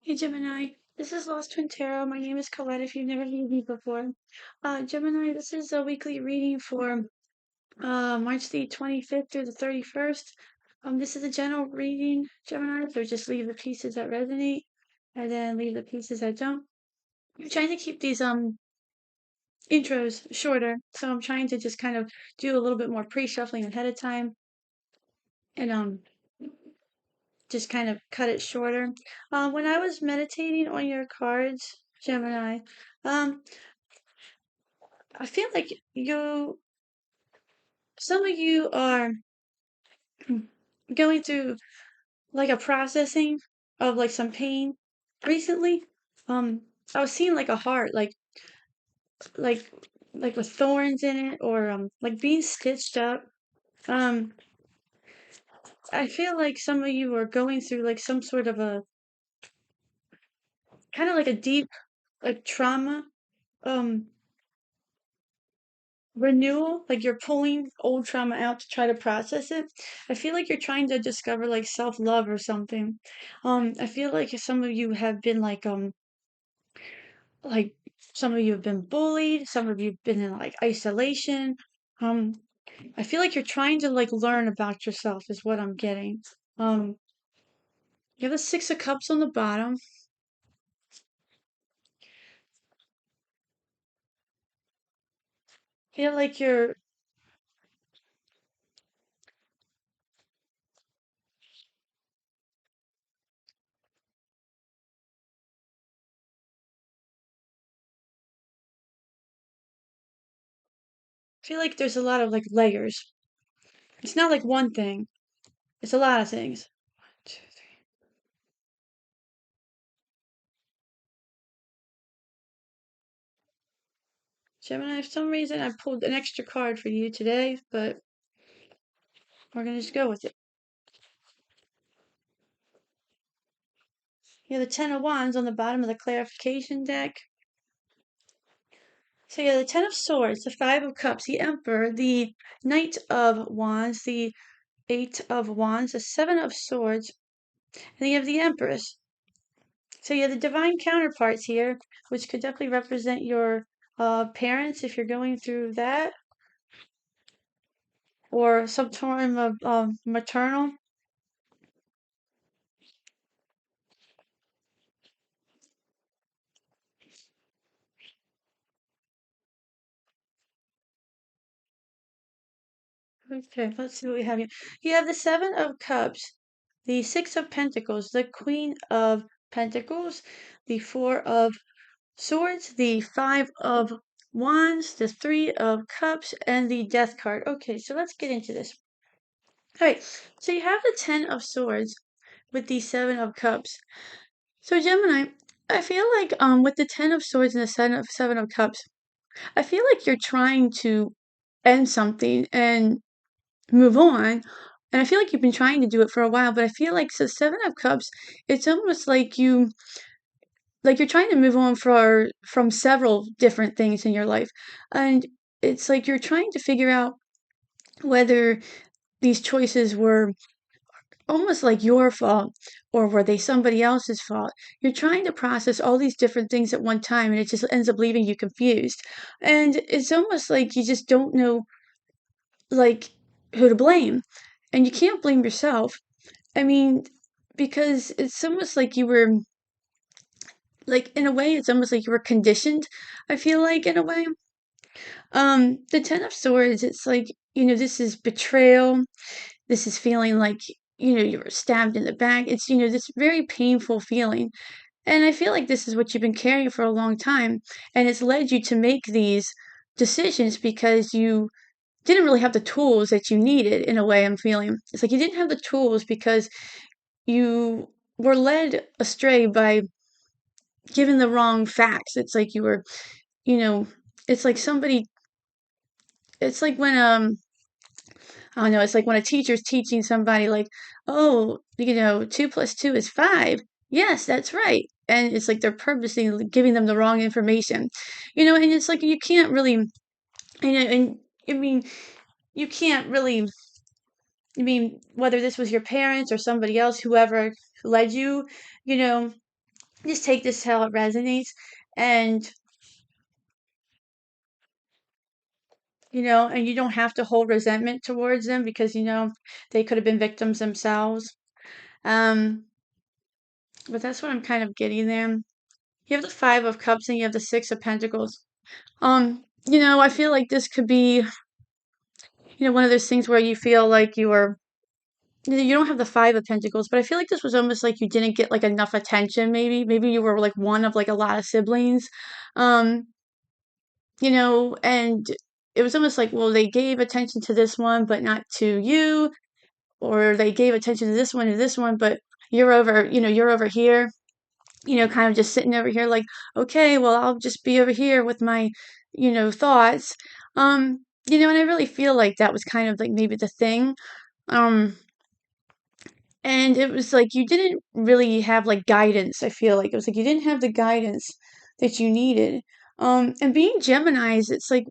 Hey Gemini, this is Lost Twin Tarot. My name is Colette if you've never heard me before. Gemini, this is a weekly reading for March the 25th through the 31st. This is a general reading, Gemini, so just leave the pieces that resonate and then leave the pieces that don't. I'm trying to keep these intros shorter, so I'm trying to just kind of do a little bit more pre-shuffling ahead of time and just kind of cut it shorter. When I was meditating on your cards, Gemini, I feel like some of you are going through like a processing of like some pain recently. Um, I was seeing like a heart, like, like with thorns in it, or like being stitched up. Um, I feel like some of you are going through like some sort of a kind of like a deep like trauma. Um, renewal, like you're pulling old trauma out to try to process it. I feel like you're trying to discover like self-love or something. I feel like some of you have been like some of you have been bullied, some of you've been in like isolation. um I feel like you're trying to like learn about yourself is what I'm getting. You have the Six of Cups on the bottom. Feel like you're feel like there's a lot of like layers. It's not like one thing, it's a lot of things. One, two, three. Gemini, for some reason I pulled an extra card for you today, but we're gonna just go with it. You have the Ten of Wands on the bottom of the clarification deck. So you have the Ten of Swords, the Five of Cups, the Emperor, the Knight of Wands, the Eight of Wands, the Seven of Swords, and then you have the Empress. So you have the divine counterparts here, which could definitely represent your parents if you're going through that, or some form of maternal. Okay, let's see what we have here. You have the Seven of Cups, the Six of Pentacles, the Queen of Pentacles, the Four of Swords, the Five of Wands, the Three of Cups, and the Death card. Okay, so let's get into this. All right, so you have the Ten of Swords with the Seven of Cups. So Gemini, I feel like with the Ten of Swords and the Seven of Cups, I feel like you're trying to end something and move on. And I feel like you've been trying to do it for a while, but I feel like the Seven of Cups, it's almost like you're trying to move on from several different things in your life. And it's like you're trying to figure out whether these choices were almost like your fault or were they somebody else's fault. You're trying to process all these different things at one time and it just ends up leaving you confused. And it's almost like you just don't know like who to blame. And you can't blame yourself. I mean, because it's almost like you were, like, in a way, it's almost like you were conditioned, I feel like, in a way. The Ten of Swords, it's like, this is betrayal. This is feeling like, you were stabbed in the back. It's, this very painful feeling. And I feel like this is what you've been carrying for a long time. And it's led you to make these decisions because you didn't really have the tools that you needed, in a way, I'm feeling. It's like you didn't have the tools because you were led astray by given the wrong facts. It's like you were, you know, it's like somebody, it's like when, I don't know, it's like when a teacher's teaching somebody, like, oh, 2 plus 2 is 5. Yes, that's right. And it's like they're purposely giving them the wrong information, and it's like you can't really, and I mean, you can't really, whether this was your parents or somebody else, whoever led you, you know, just take this how it resonates, and and you don't have to hold resentment towards them because they could have been victims themselves. Um, but that's what I'm kind of getting there. You have the Five of Cups and you have the Six of Pentacles. I feel like this could be, one of those things where you feel like you don't have the Five of Pentacles, but I feel like this was almost like you didn't get like enough attention, maybe you were like one of like a lot of siblings. Um, and it was almost like, well, they gave attention to this one, but not to you, or they gave attention to this one, but you're over here, kind of just sitting over here like, okay, well, I'll just be over here with my, thoughts. And I really feel like that was kind of like maybe the thing. Um, and it was like you didn't really have like guidance. I feel like it was like you didn't have the guidance that you needed. And being Geminis, it's like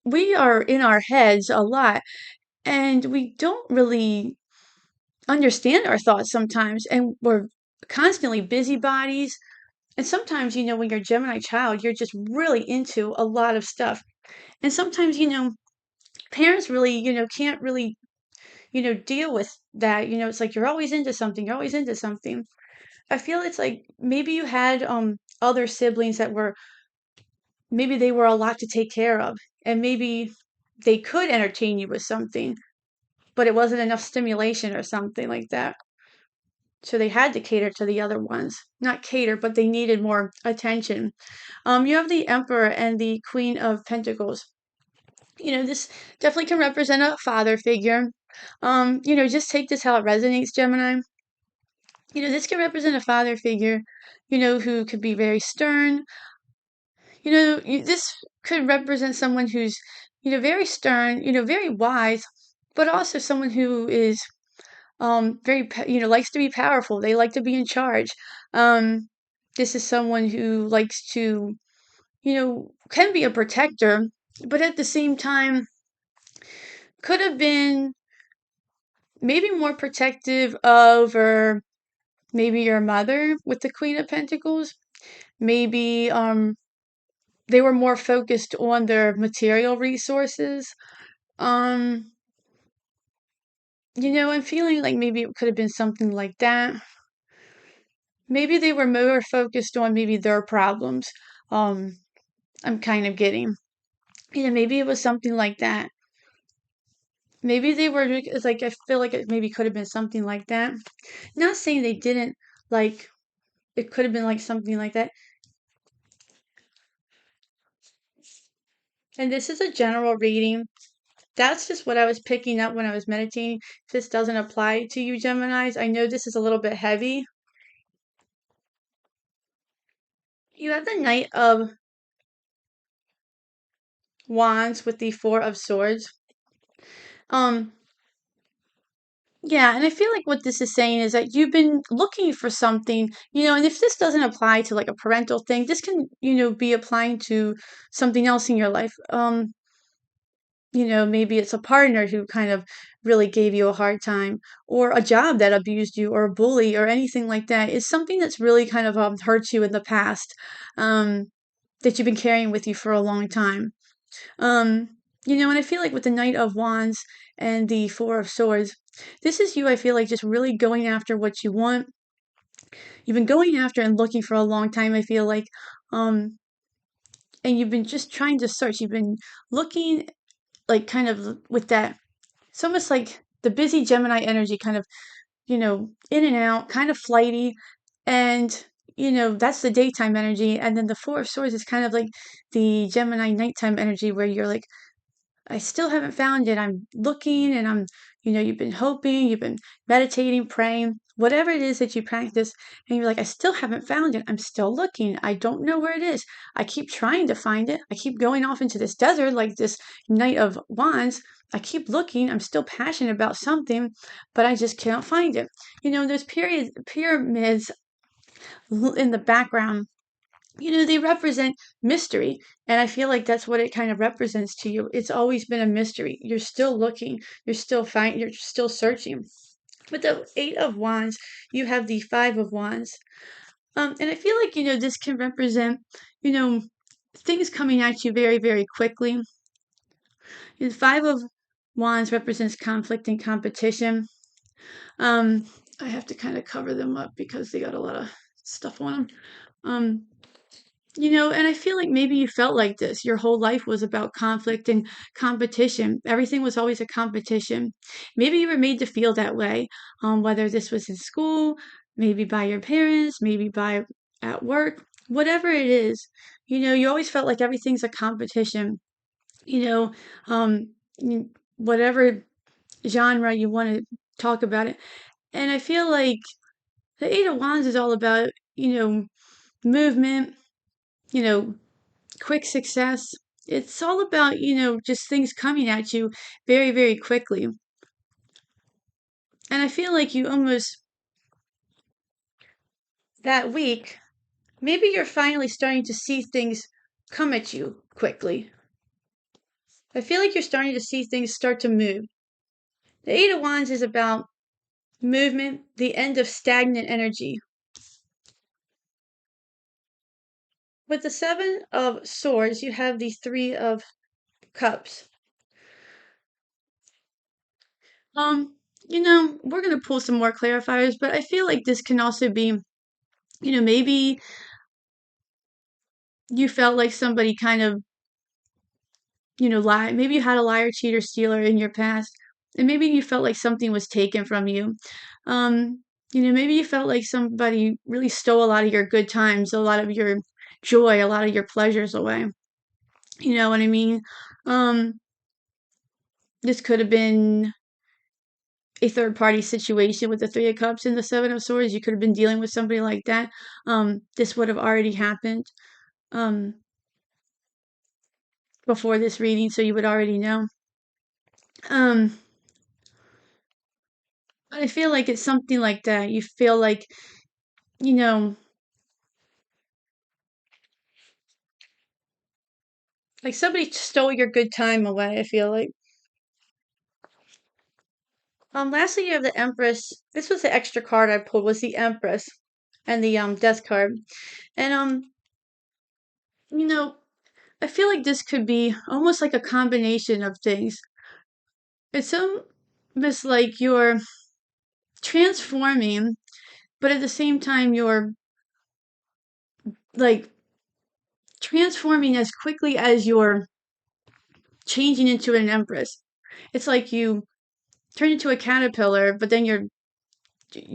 we are in our heads a lot and we don't really understand our thoughts sometimes. And we're constantly busybodies. And sometimes, when you're a Gemini child, you're just really into a lot of stuff. And sometimes, parents really, can't really, deal with that. It's like you're always into something, you're always into something. I feel it's like maybe you had other siblings that were maybe they were a lot to take care of, and maybe they could entertain you with something, but it wasn't enough stimulation or something like that. So they had to cater to the other ones. Not cater, but they needed more attention. You have the Emperor and the Queen of Pentacles. This definitely can represent a father figure. Just take this how it resonates, Gemini. This can represent a father figure, who could be very stern. This could represent someone who's, very stern, very wise, but also someone who is very, likes to be powerful. They like to be in charge. Um, this is someone who likes to, can be a protector, but at the same time could have been maybe more protective over maybe your mother with the Queen of Pentacles. Maybe they were more focused on their material resources. Um, I'm feeling like maybe it could have been something like that. Maybe they were more focused on maybe their problems. Um, I'm kind of getting. Maybe it was something like that. Maybe they were it's like I feel like it maybe could have been something like that. Not saying they didn't like it could have been like something like that. And this is a general reading. That's just what I was picking up when I was meditating. If this doesn't apply to you, Geminis, I know this is a little bit heavy. You have the Knight of Wands with the Four of Swords. Um, yeah, and I feel like what this is saying is that you've been looking for something, and if this doesn't apply to like a parental thing, this can, be applying to something else in your life. Maybe it's a partner who kind of really gave you a hard time, or a job that abused you, or a bully, or anything like that. It's something that's really kind of hurt you in the past, um, that you've been carrying with you for a long time. Um, and I feel like with the Knight of Wands and the Four of Swords, this is you, I feel like, just really going after what you want. You've been going after and looking for a long time, I feel like. Um, and you've been just trying to search. You've been looking like kind of with that. It's almost like the busy Gemini energy, kind of, in and out, kind of flighty. And, that's the daytime energy. And then the Four of Swords is kind of like the Gemini nighttime energy where you're like, I still haven't found it. I'm looking and you've been hoping, you've been meditating, praying, whatever it is that you practice. And you're like, I still haven't found it. I'm still looking. I don't know where it is. I keep trying to find it. I keep going off into this desert like this Knight of Wands. I keep looking. I'm still passionate about something, but I just can't find it. Those pyramids in the background, they represent mystery. And I feel like that's what it kind of represents to you. It's always been a mystery. You're still looking, you're still searching. With the Eight of Wands, you have the Five of Wands. And I feel like, this can represent, you know, things coming at you very, very quickly. The Five of Wands represents conflict and competition. Um, I have to kind of cover them up because they got a lot of stuff on them. Um, and I feel like maybe you felt like this. Your whole life was about conflict and competition. Everything was always a competition. Maybe you were made to feel that way, whether this was in school, maybe by your parents, maybe by at work, whatever it is. You always felt like everything's a competition. You know, um, whatever genre you want to talk about it. And I feel like the Eight of Wands is all about, movement, you know, quick success. It's all about, just things coming at you very, very quickly. And I feel like you almost, that week, maybe you're finally starting to see things come at you quickly. I feel like you're starting to see things start to move. The Eight of Wands is about movement, the end of stagnant energy. With the Seven of Swords, you have the Three of Cups. Um, we're gonna pull some more clarifiers, but I feel like this can also be, maybe you felt like somebody kind of, lie. Maybe you had a liar, cheater, stealer in your past, and maybe you felt like something was taken from you. Um, maybe you felt like somebody really stole a lot of your good times, a lot of your joy, a lot of your pleasures away. You know what I mean? Um, this could have been a third party situation with the Three of Cups and the Seven of Swords. You could have been dealing with somebody like that. This would have already happened um, before this reading, so you would already know. Um, but I feel like it's something like that. You feel like, you know, like somebody stole your good time away, I feel like. Lastly, you have the Empress. This was the extra card I pulled, was the Empress and the Death card. And you know, I feel like this could be almost like a combination of things. It's almost like you're transforming, but at the same time you're like transforming as quickly as you're changing into an empress. It's like you turn into a caterpillar, but then you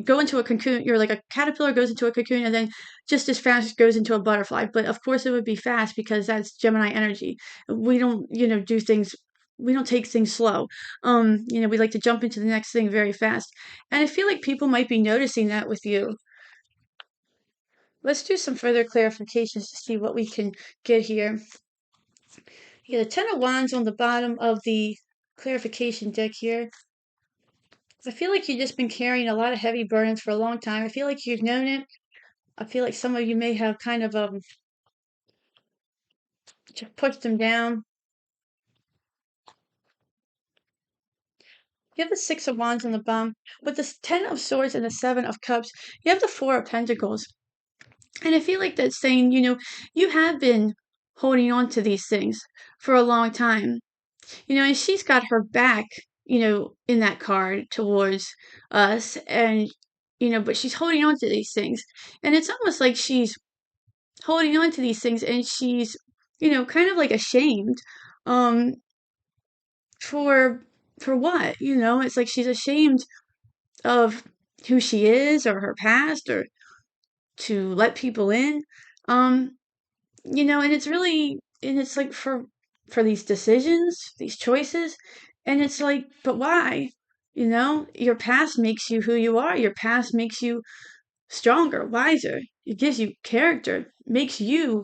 go into a cocoon. You're like a caterpillar goes into a cocoon, and then just as fast goes into a butterfly. But of course, it would be fast because that's Gemini energy. We don't, do things. We don't take things slow. We like to jump into the next thing very fast. And I feel like people might be noticing that with you. Let's do some further clarifications to see what we can get here. You get the Ten of Wands on the bottom of the clarification deck here. I feel like you've just been carrying a lot of heavy burdens for a long time. I feel like you've known it. I feel like some of you may have kind of just pushed them down. You have the Six of Wands on the bottom. With the Ten of Swords and the Seven of Cups, you have the Four of Pentacles. And I feel like that's saying, you have been holding on to these things for a long time. And she's got her back, in that card towards us. And, but she's holding on to these things. And it's almost like she's holding on to these things and she's, kind of like ashamed, um, for, for what? It's like she's ashamed of who she is or her past or to let people in. Um, and it's really, and it's like for these decisions, these choices, and it's like, but why? Your past makes you who you are. Your past makes you stronger, wiser. It gives you character, makes you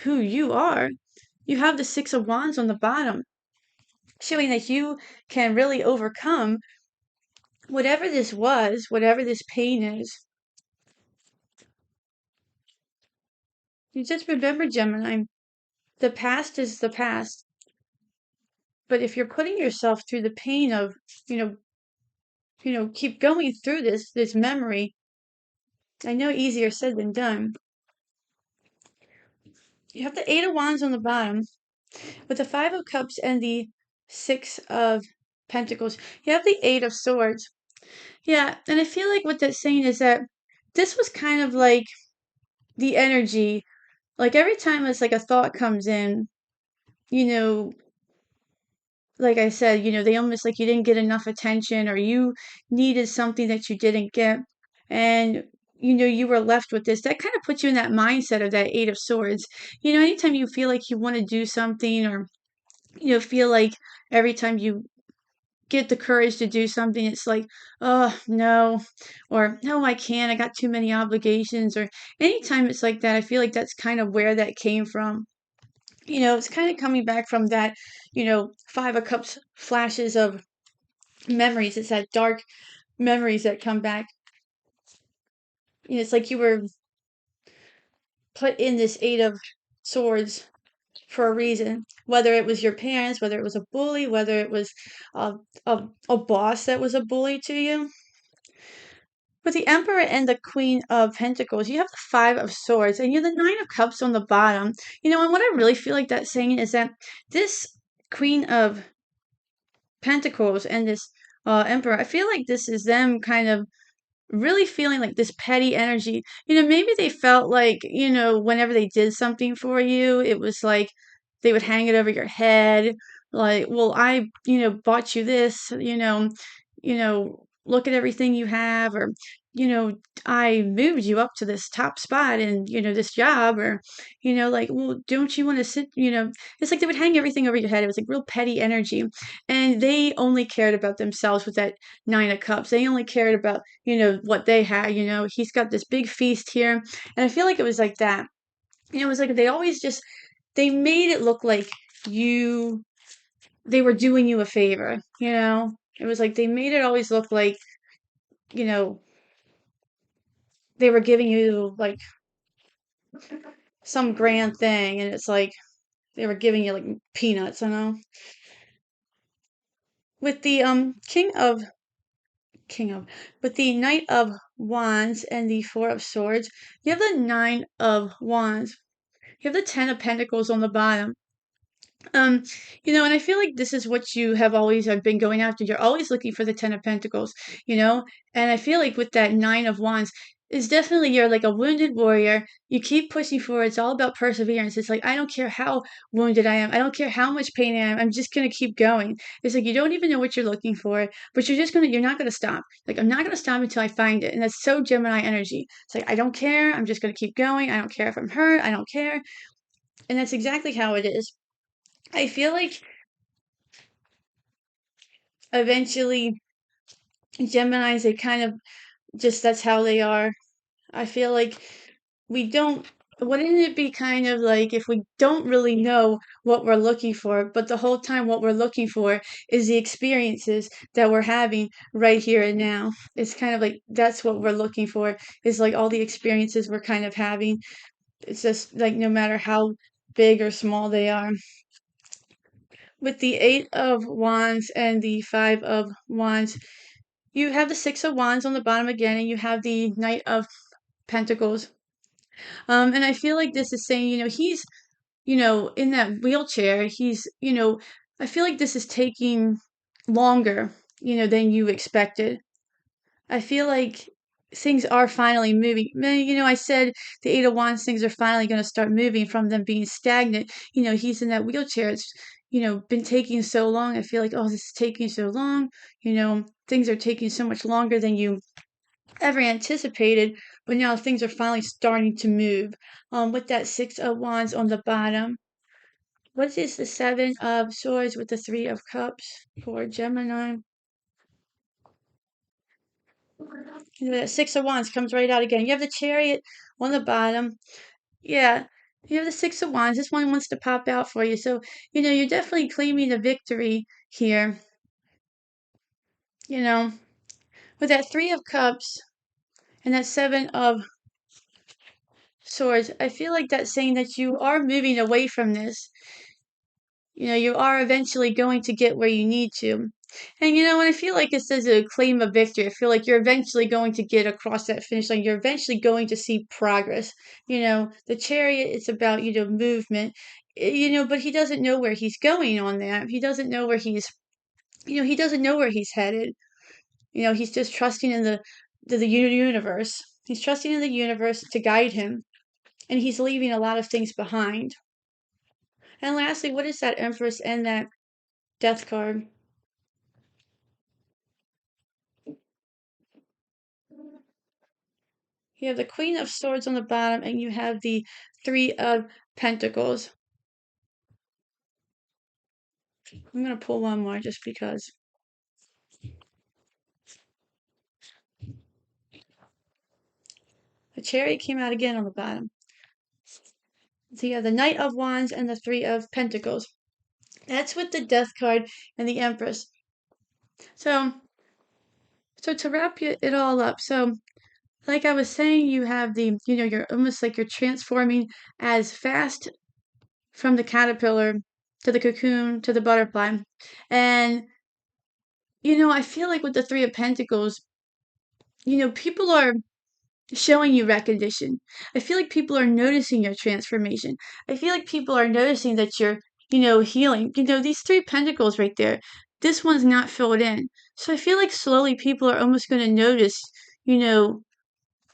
who you are. You have the Six of Wands on the bottom, showing that you can really overcome whatever this was, whatever this pain is. You just remember, Gemini, the past is the past. But if you're putting yourself through the pain of, keep going through this memory, I know easier said than done. You have the Eight of Wands on the bottom with the Five of Cups and the Six of Pentacles. You have the Eight of Swords. Yeah, and I feel like what that's saying is that this was kind of like the energy. Like every time it's like a thought comes in, you know, like I said, they almost like you didn't get enough attention or you needed something that you didn't get. And, you were left with this. That kind of puts you in that mindset of that Eight of Swords. Anytime you feel like you want to do something or, feel like every time you get the courage to do something, it's like, oh, no, or no, I can't. I got too many obligations. Or anytime it's like that, I feel like that's kind of where that came from. It's kind of coming back from that, Five of Cups flashes of memories. It's that dark memories that come back. It's like you were put in this Eight of Swords for a reason. Whether it was your parents, whether it was a bully, whether it was a, a boss that was a bully to you. With the Emperor and the Queen of Pentacles, you have the Five of Swords and you have the Nine of Cups on the bottom. And what I really feel like that's saying is that this Queen of Pentacles and this Emperor, I feel like this is them kind of really feeling like this petty energy. Maybe they felt like, whenever they did something for you, it was like they would hang it over your head. Like, well, I, bought you this, look at everything you have, or, you know, I moved you up to this top spot and, this job, or, like, well, don't you want to sit, it's like they would hang everything over your head. It was like real petty energy. And they only cared about themselves with that Nine of Cups. They only cared about, what they had, he's got this big feast here. And I feel like it was like that. It was like they always just, they made it look like you, they were doing you a favor. It was like they made it always look like, you know, they were giving you like some grand thing and it's like they were giving you like peanuts. With the king of with the Knight of Wands and the Four of Swords, you have the Nine of Wands. You have the Ten of Pentacles on the bottom. Um, and I feel like this is what you have always been going after. You're always looking for the Ten of Pentacles, and I feel like with that Nine of Wands, is definitely you're like a wounded warrior. You keep pushing forward. It's all about perseverance. It's like I don't care how wounded I am. I don't care how much pain I am. I'm just gonna keep going. It's like you don't even know what you're looking for, but you're not gonna stop. Like I'm not gonna stop until I find it. And that's so Gemini energy. It's like I don't care. I'm just gonna keep going. I don't care if I'm hurt. I don't care. And that's exactly how it is. I feel like eventually Geminis, they kind of just that's how they are. I feel like we don't, wouldn't it be kind of like if we don't really know what we're looking for, but the whole time what we're looking for is the experiences that we're having right here and now? It's kind of like that's what we're looking for is like all the experiences we're kind of having. It's just like no matter how big or small they are. With the Eight of Wands and the Five of Wands, you have the Six of Wands on the bottom again, and you have the Knight of Pentacles. And I feel like this is saying, he's, in that wheelchair. I feel like this is taking longer, than you expected. I feel like things are finally moving. I said the Eight of Wands things are finally going to start moving from them being stagnant. He's in that wheelchair. It's, been taking so long. I feel like, oh, this is taking so long. Things are taking so much longer than you ever anticipated, but now things are finally starting to move. With that Six of Wands on the bottom. What is the Seven of Swords with the Three of Cups for Gemini? The Six of Wands comes right out again. You have the Chariot on the bottom. Yeah, you have the Six of Wands. This one wants to pop out for you. So, you're definitely claiming the victory here. With that Three of Cups and that Seven of Swords, I feel like that's saying that you are moving away from this. You are eventually going to get where you need to. And when I feel like it says a claim of victory, I feel like you're eventually going to get across that finish line. You're eventually going to see progress. The chariot, it's about, movement, but he doesn't know where he's going on that. He doesn't know where he doesn't know where he's headed. He's just trusting in the universe. He's trusting in the universe to guide him, and he's leaving a lot of things behind. And lastly, what is that Empress and that Death card? You have the Queen of Swords on the bottom, and you have the Three of Pentacles. I'm going to pull one more just because. The Chariot came out again on the bottom. So you have the Knight of Wands and the Three of Pentacles. That's with the Death card and the Empress. So to wrap it all up, so like I was saying, you have you're almost like you're transforming as fast from the caterpillar to the cocoon to the butterfly. And, I feel like with the Three of Pentacles, people are showing you recognition. I feel like people are noticing your transformation. I feel like people are noticing that you're, healing. These Three Pentacles right there, this one's not filled in. So I feel like slowly people are almost going to notice,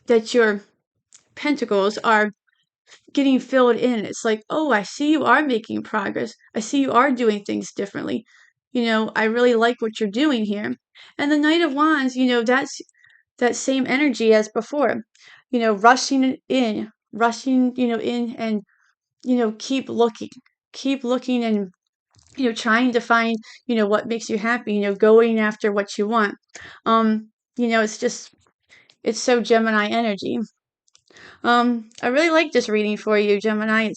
that your pentacles are getting filled in. It's like, oh, I see you are making progress. I see you are doing things differently. I really like what you're doing here. And the Knight of Wands, that's that same energy as before. Rushing, in and, keep looking. Keep looking and, trying to find, what makes you happy, going after what you want. It's so Gemini energy. I really like this reading for you, Gemini.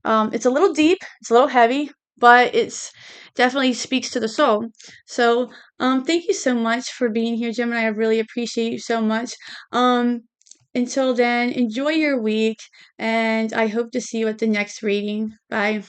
It's a little deep, it's a little heavy, but it's definitely speaks to the soul. So, thank you so much for being here, Gemini. I really appreciate you so much. Um, until then, enjoy your week, and I hope to see you at the next reading. Bye.